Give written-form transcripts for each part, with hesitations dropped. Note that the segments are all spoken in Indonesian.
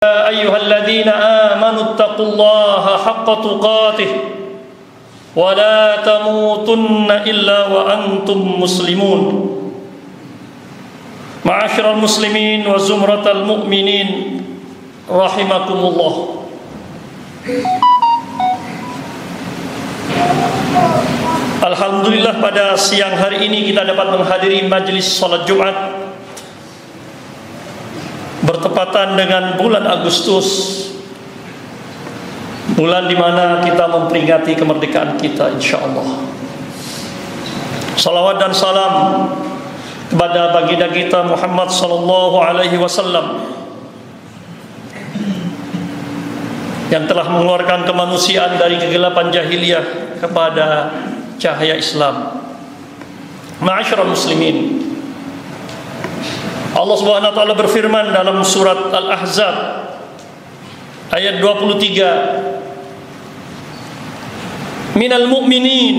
يا أيها الذين آمنوا اتقوا الله حق تقاته ولا تموتن إلا وأنتم مسلمون معاشر المسلمين وزمرة المؤمنين رحمكم الله. Alhamdulillah, pada siang hari ini kita dapat menghadiri majlis salat Jumat bertepatan dengan bulan Agustus, bulan di mana kita memperingati kemerdekaan kita, insyaallah. Salawat dan salam kepada baginda kita Muhammad sallallahu alaihi wasallam yang telah mengeluarkan kemanusiaan dari kegelapan jahiliyah kepada cahaya Islam. Ma'asyiral muslimin, Allah Subhanahu wa taala berfirman dalam surat Al-Ahzab ayat 23, Minal mu'minin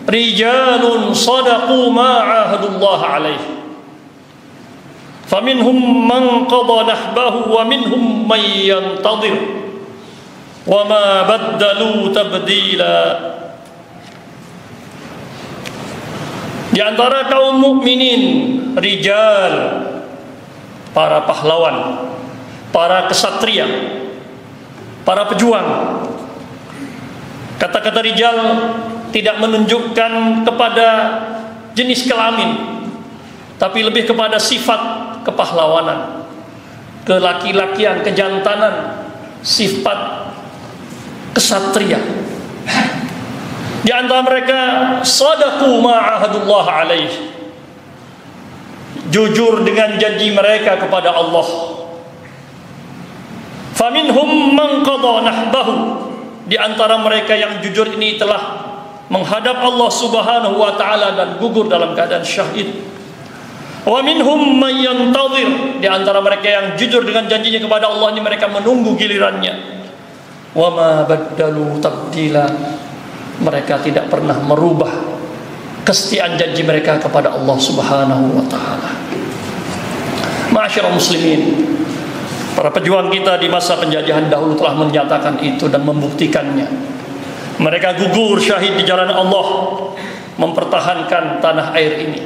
rijalun sadaqu ma 'ahadullah alaih faminhum man qada nahbahu wa minhum man yantadhir wa ma baddalu tabdila. Di antara kaum mukminin, rijal, para pahlawan, para kesatria, para pejuang. Kata-kata rijal tidak menunjukkan kepada jenis kelamin, tapi lebih kepada sifat kepahlawanan, kelaki-lakian, kejantanan, sifat kesatria. Di antara mereka sadaqu ma'ahadullah alaih, jujur dengan janji mereka kepada Allah. Faminhum man qada nahbahu, di antara mereka yang jujur ini telah menghadap Allah Subhanahu wa taala dan gugur dalam keadaan syahid. Wa minhum man yantadhir, di antara mereka yang jujur dengan janjinya kepada Allah ini mereka menunggu gilirannya. Wa ma baddalu tabdila, mereka tidak pernah merubah kesetiaan janji mereka kepada Allah Subhanahu wa taala. Ma'asyiral muslimin, para pejuang kita di masa penjajahan dahulu telah menyatakan itu dan membuktikannya. Mereka gugur syahid di jalan Allah, mempertahankan tanah air ini.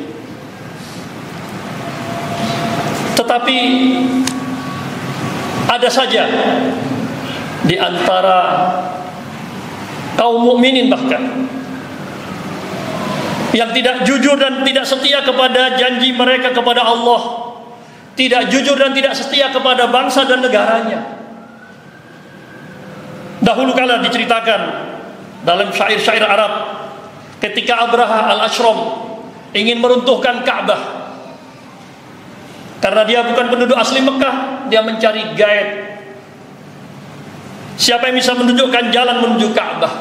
Tetapi ada saja di antara kaum mukminin bahkan yang tidak jujur dan tidak setia kepada janji mereka kepada Allah, tidak jujur dan tidak setia kepada bangsa dan negaranya. Dahulu kala diceritakan dalam syair-syair Arab, ketika Abraha al-Ashram ingin meruntuhkan Ka'bah, karena dia bukan penduduk asli Mekah, dia mencari guide. Siapa yang bisa menunjukkan jalan menuju Ka'bah?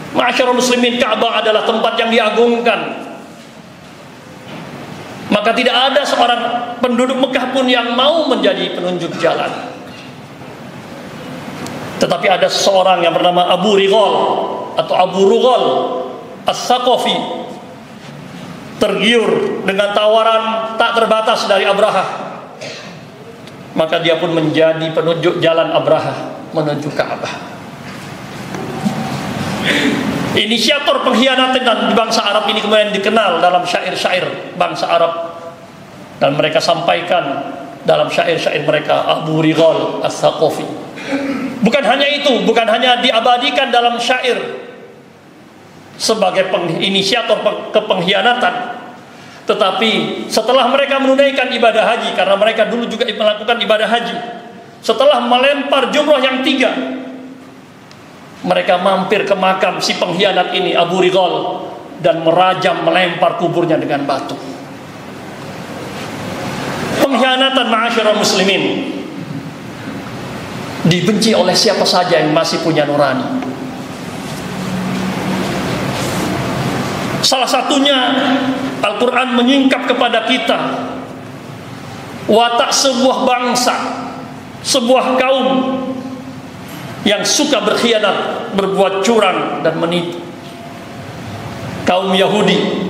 Ma'asyiral muslimin, Ka'bah adalah tempat yang diagungkan. Maka tidak ada seorang penduduk Mekah pun yang mau menjadi penunjuk jalan. Tetapi ada seorang yang bernama Abu Righal atau Abu Rughal As-Saqafi, tergiur dengan tawaran tak terbatas dari Abraha. Maka dia pun menjadi penunjuk jalan Abraha menuju Ka'bah. Inisiator pengkhianatan di bangsa Arab ini kemudian dikenal dalam syair-syair bangsa Arab, dan mereka sampaikan dalam syair-syair mereka Abu Righal As-Saqafi. Bukan hanya itu, bukan hanya diabadikan dalam syair sebagai inisiator kepengkhianatan, tetapi setelah mereka menunaikan ibadah haji, karena mereka dulu juga melakukan ibadah haji, setelah melempar jumrah yang 3, mereka mampir ke makam si pengkhianat ini, Abu Righal, dan merajam, melempar kuburnya dengan batu. Pengkhianatan, ma'asyiral muslimin, dibenci oleh siapa saja yang masih punya nurani. Salah satunya Al-Quran menyingkap kepada kita watak sebuah bangsa, sebuah kaum yang suka berkhianat, berbuat curang dan menipu. Kaum Yahudi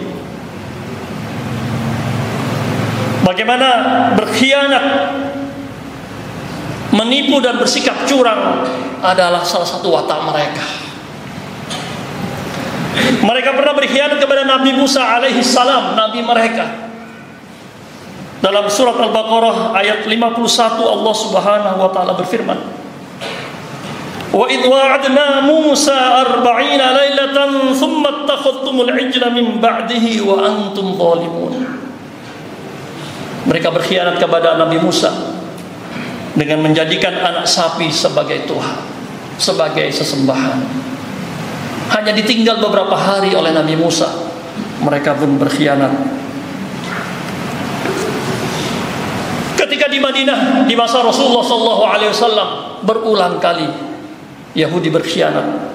bagaimana berkhianat menipu dan bersikap curang adalah salah satu watak mereka. Mereka pernah berkhianat kepada Nabi Musa alaihi salam, nabi mereka. Dalam surat Al-Baqarah ayat 51 Allah Subhanahu wa taala berfirman, "Wa idh wa'adna Musa 40 lailatan thumma ittakhadhtumul 'ijla min ba'dihi wa antum zalimun." Mereka berkhianat kepada Nabi Musa dengan menjadikan anak sapi sebagai Tuhan, sebagai sesembahan. Hanya ditinggal beberapa hari oleh Nabi Musa, mereka pun berkhianat. Ketika di Madinah di masa Rasulullah SAW berulang kali Yahudi berkhianat,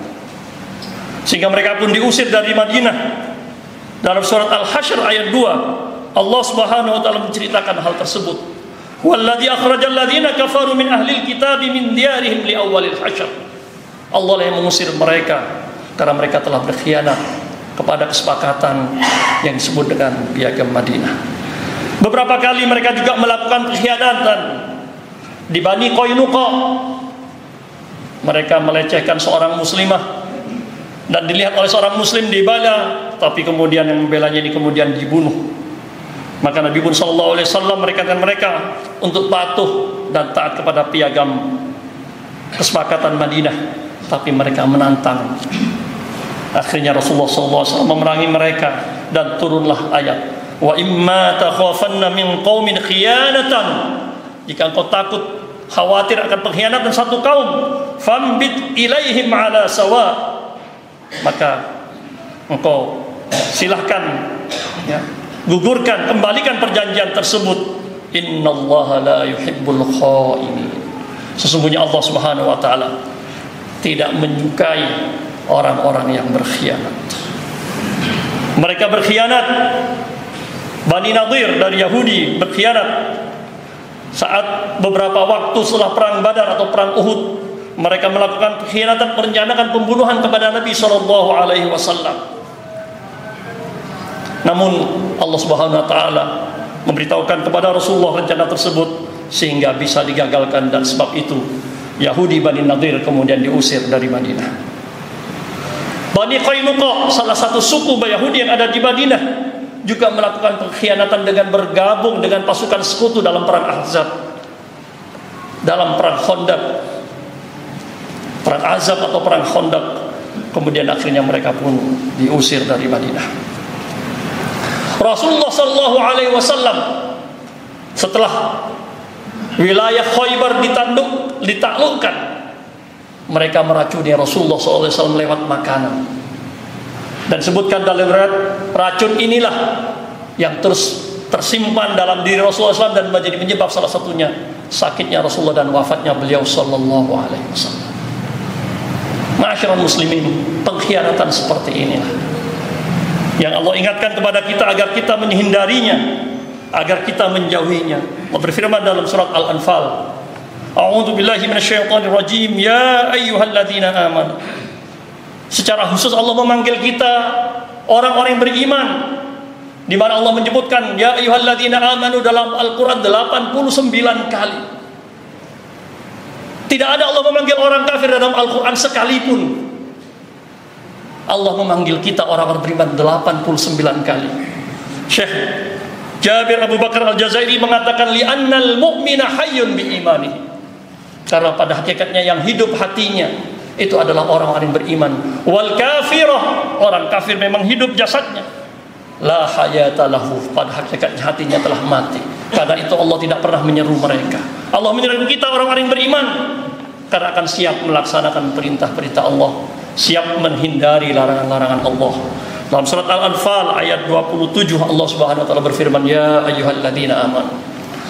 sehingga mereka pun diusir dari Madinah. Dalam surat Al-Hasyr ayat 2 Allah Subhanahu wa taala menceritakan hal tersebut. Walladzi akhrajal ladzina kafaru min ahlil kitabi min diyarihim li awwalil hasyr. Allah yang mengusir mereka karena mereka telah berkhianat kepada kesepakatan yang disebut dengan Piagam Madinah. Beberapa kali mereka juga melakukan pengkhianatan di Bani Qainuqa. Mereka melecehkan seorang muslimah dan dilihat oleh seorang muslim dibela, tapi kemudian yang membelanya ini kemudian dibunuh. Maka Nabi pun sallallahu alaihi wasallam merekakan mereka untuk patuh dan taat kepada piagam kesepakatan Madinah, tapi mereka menantang. Akhirnya Rasulullah SAW memerangi mereka dan turunlah ayat, wa imma takhafanna min qaumin khiyanatan, jika engkau takut khawatir akan pengkhianatan satu kaum, fambit ilaihim ala sawa, maka engkau silahkan ya, gugurkan, kembalikan perjanjian tersebut. Innallaha la yuhibbul khainin. Sesungguhnya Allah Subhanahu wa taala tidak menyukai orang-orang yang berkhianat. Mereka berkhianat. Bani Nadir dari Yahudi berkhianat saat beberapa waktu setelah perang Badar atau perang Uhud. Mereka melakukan pengkhianatan, merencanakan pembunuhan kepada Nabi SAW. Namun Allah Subhanahu wa taala memberitahukan kepada Rasulullah rencana tersebut sehingga bisa digagalkan, dan sebab itu Yahudi Bani Nadir kemudian diusir dari Madinah. Bani Qainuqa, salah satu suku Yahudi yang ada di Madinah, juga melakukan pengkhianatan dengan bergabung dengan pasukan sekutu dalam perang Ahzab, dalam perang Khandaq, perang Ahzab atau perang Khandaq. Kemudian akhirnya mereka pun diusir dari Madinah. Rasulullah sallallahu alaihi wasallam setelah wilayah Khaybar ditaklukkan, mereka meracuni Rasulullah SAW lewat makanan. Dan sebutkan dalam racun inilah yang terus tersimpan dalam diri Rasulullah SAW dan menjadi penyebab salah satunya sakitnya Rasulullah dan wafatnya beliau Sallallahu Alaihi Wasallam. Ma'asyiral muslimin, pengkhianatan seperti inilah yang Allah ingatkan kepada kita agar kita menghindarinya, agar kita menjauhinya. Allah berfirman dalam surat Al-Anfal, A'udzu billahi minasyaitonir rajim, ya ayyuhalladzina amanu. Secara khusus Allah memanggil kita orang-orang yang beriman, di mana Allah menyebutkan ya ayyuhalladzina amanu dalam Al-Qur'an 89 kali. Tidak ada Allah memanggil orang kafir dalam Al-Qur'an sekalipun. Allah memanggil kita orang-orang beriman 89 kali. Syekh Jabir Abu Bakar Al-Jazairi mengatakan li'annal mu'mina hayyun bi imanihi. Karena pada hakikatnya yang hidup hatinya itu adalah orang-orang yang beriman. Wal kafirah, orang kafir memang hidup jasadnya. La hayata lahu, pada hakikatnya hatinya telah mati. Karena itu Allah tidak pernah menyeru mereka. Allah menyeru kita orang-orang yang beriman karena akan siap melaksanakan perintah-perintah Allah, siap menghindari larangan-larangan Allah. Dalam surat Al-Anfal ayat 27 Allah Subhanahu wa taala berfirman, ya ayyuhalladzina amanu,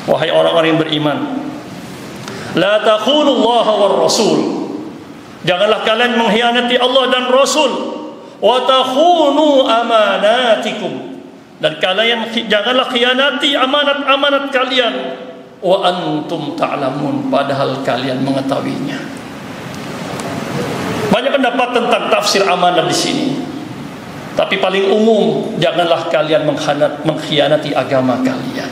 wahai orang-orang yang beriman, la takhunullaha war rasul, janganlah kalian mengkhianati Allah dan Rasul, wa takhunu amanatikum, dan kalian janganlah khianati amanat-amanat kalian, wa antum ta'lamun, padahal kalian mengetahuinya. Banyak pendapat tentang tafsir amanat di sini, tapi paling umum, janganlah kalian mengkhianati agama kalian.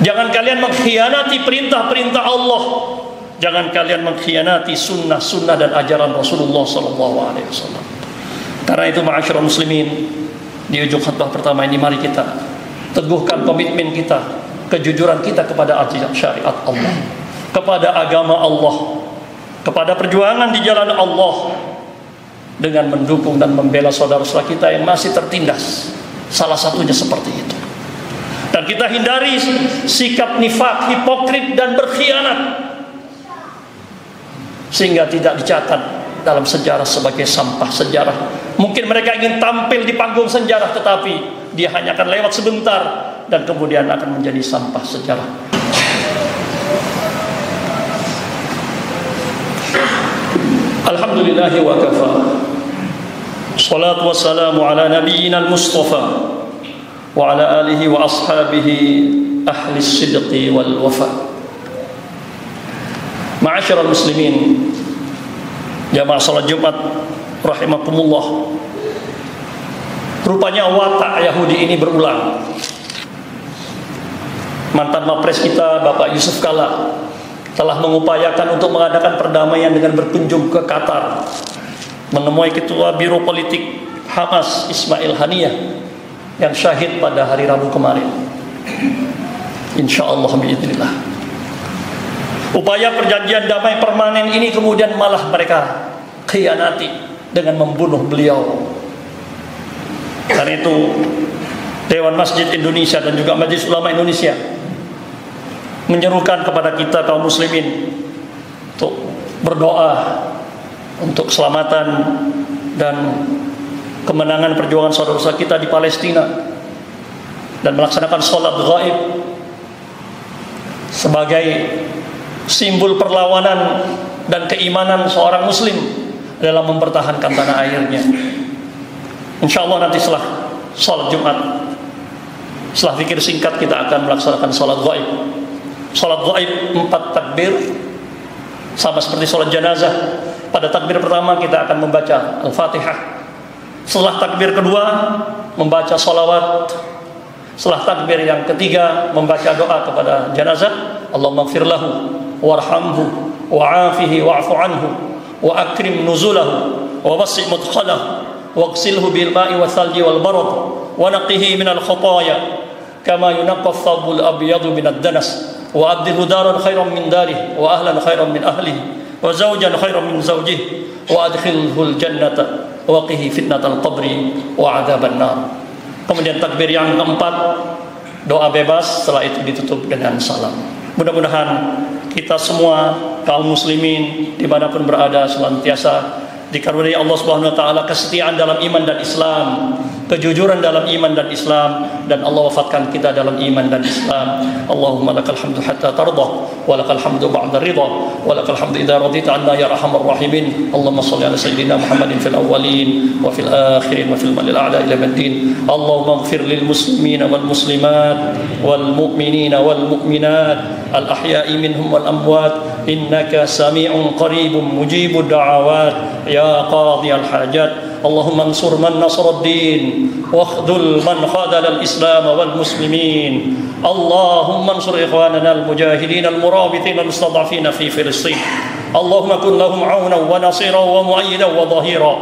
Jangan kalian mengkhianati perintah-perintah Allah Jangan kalian mengkhianati sunnah dan ajaran Rasulullah SAW. Karena itu, ma'asyiral muslimin, di ujung khutbah pertama ini mari kita teguhkan komitmen kita, kejujuran kita kepada syariat Allah, kepada agama Allah, kepada perjuangan di jalan Allah, dengan mendukung dan membela saudara-saudara kita yang masih tertindas. Salah satunya seperti itu. Dan kita hindari sikap nifak, hipokrit dan berkhianat, sehingga tidak dicatat dalam sejarah sebagai sampah sejarah. Mungkin mereka ingin tampil di panggung sejarah, tetapi dia hanya akan lewat sebentar dan kemudian akan menjadi sampah sejarah. Alhamdulillahi wa kafa. Salatu wassalamu ala nabiyyina al-mustafa wa ala alihi wa ashabihi ahli sidqi wal wafa. Ma'asyiral muslimin, jamaah salat Jumat rahimakumullah. Rupanya watak Yahudi ini berulang. Mantan Mapres kita Bapak Yusuf Kala telah mengupayakan untuk mengadakan perdamaian dengan berkunjung ke Qatar, menemui ketua biro politik Hamas Ismail Haniyah yang syahid pada hari Rabu kemarin. Insyaallah biidznillah. Upaya perjanjian damai permanen ini kemudian malah mereka khianati dengan membunuh beliau. Karena itu Dewan Masjid Indonesia dan juga Majelis Ulama Indonesia menyerukan kepada kita kaum muslimin untuk berdoa untuk keselamatan dan kemenangan perjuangan saudara-saudara kita di Palestina, dan melaksanakan sholat gaib sebagai simbol perlawanan dan keimanan seorang muslim dalam mempertahankan tanah airnya. Insyaallah nanti setelah sholat Jumat, setelah zikir singkat, kita akan melaksanakan sholat gaib. Sholat gaib 4 takbir, sama seperti sholat jenazah. Pada takbir pertama kita akan membaca Al-Fatihah. Setelah takbir kedua membaca salawat. Setelah takbir yang ketiga membaca doa kepada jenazah. Allahumma ighfir lahu warhamhu wa'afihi wa'fu anhu wa akrim nuzulahu wa wasi' mudkhalahu waghsilhu bil ma'i wal thalji wal barad wa naqihi minal khataaya kama yunqqa ath-thawbul abyadu minad danas wa abdilhu daran khairan min darihi wa ahlan khairan min ahlihi wa zawjan khairan min zawjihi wa adkhilhul jannata wa qihi fitnatal qabri wa adzaban nar. Kemudian takbir yang keempat, doa bebas, setelah itu ditutup dengan salam. Mudah-mudahan kita semua kaum muslimin dimanapun berada senantiasa dikaruniai Allah Subhanahu wa taala kesetiaan dalam iman dan Islam, kejujuran dalam iman dan Islam, dan Allah wafatkan kita dalam iman dan Islam. Allahumma lakal hamdu hatta tarda wa lakal hamdu ba'da ridha wa lakal hamdu idza radita 'anna ya arhamar rahimin. Allahumma shalli ala sayyidina Muhammadin fil awwalin wa fil akhirin wa fil malil a'la ila yaumid. Allahumma ighfir lil muslimina wal muslimat wal mu'minina wal mu'minat al ahya'i minhum wal amwat innaka sami'un qaribun mujibud da'awat ya qadhi al hajat. Allahumma ansur man nasruddin wakhdhul man khadala al islam wal muslimin. Allahumma ansur ikhwanana al mujahidin al murabitin al mustad'afin fi Filistin. Allahumma kun lahum 'aunan wa nasira wa mu'ayyidan wa dhahira.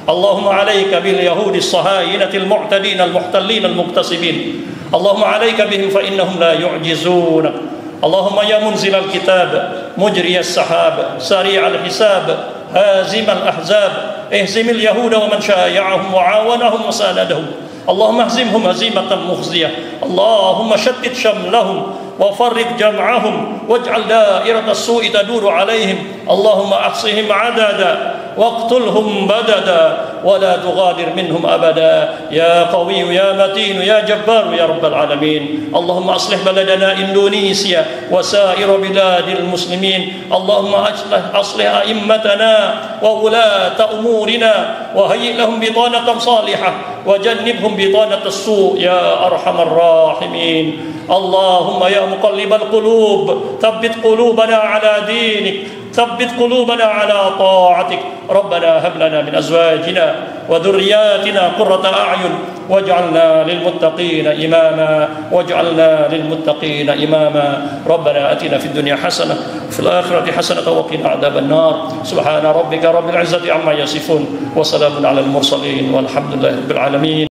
Allahumma 'alayka bil yahudi as-sahayinati al mu'tadin al muhtallin al muktasibin. Allahumma 'alayka bihim fa innahum la yu'jizunak. Allahumma ya munzil al kitab mujri as sahab sari' al hisab هازم الأحزاب اهزم اليهود ومن شايعهم وعاونهم وساندهم. اللهم اهزمهم هزيمة مخزية. اللهم شتت شملهم وفرق جمعهم واجعل دائرة السوء تدور عليهم. اللهم احصهم عددا واقتلهم بددا ولا تغادر منهم أبدا يا قوي يا متين يا جبار يا رب العالمين. اللهم أصلح بلدنا إندونيسيا وسائر بلاد المسلمين. اللهم أصلح أئمتنا وولاة أمورنا وهيئ لهم بطانة صالحة وجنبهم بطانة السوء يا أرحم الراحمين. اللهم يا مقلب القلوب ثبت قلوبنا على دينك ثبت قلوبنا على طاعتك. ربنا هب لنا من أزواجنا وذرياتنا قرة أعين واجعلنا للمتقين إماما ربنا آتنا في الدنيا حسنة وفي الآخرة حسنة وقنا عذاب النار سبحان ربك رب العزة عما يصفون وسلام على المرسلين والحمد لله رب العالمين.